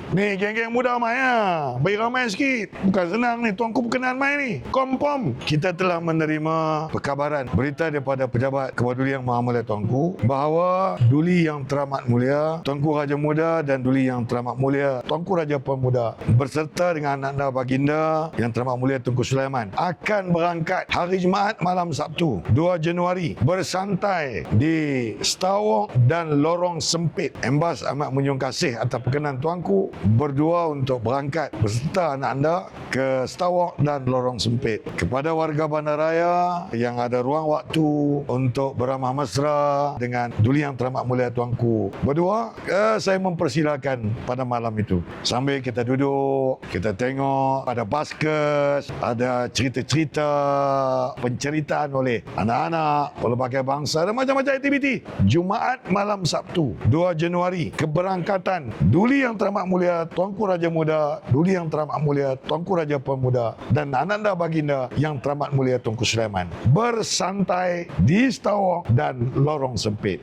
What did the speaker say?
Ni geng-geng muda mai bagi ramai sikit. Bukan senang ni, tuanku berkenan mai ni. Kompom. Kita telah menerima perkabaran berita daripada pejabat Kebun Yang Maha Mulia Tuanku bahawa Duli Yang Teramat Mulia Tuanku Raja Muda dan Duli Yang Teramat Mulia Tuanku Raja Pemuda berserta dengan anda baginda Yang Teramat Mulia Tunku Sulaiman akan berangkat hari Jumaat malam Sabtu 2 Januari bersantai di Stawok dan Lorong Sempit. Embas amat menunjuk kasih atas perkenan tuanku berdua untuk berangkat beserta anak anda ke Stawok dan Lorong Sempit. Kepada warga Bandaraya yang ada ruang waktu untuk beramah mesra dengan Duli Yang Teramat Mulia tuanku berdua, saya mempersilakan pada malam itu. Sambil kita duduk, kita tengok ada baskers, ada cerita-cerita penceritaan oleh anak-anak, pelbagai bangsa dan macam-macam aktiviti. Jumaat malam Sabtu 2 Januari keberangkatan Duli Yang Teramat Mulia Tuanku Raja Muda, Duli Yang Teramat Mulia Tuanku Raja Pemuda dan ananda baginda Yang Teramat Mulia Tunku Sulaiman bersantai di Stawok dan Lorong Sempit.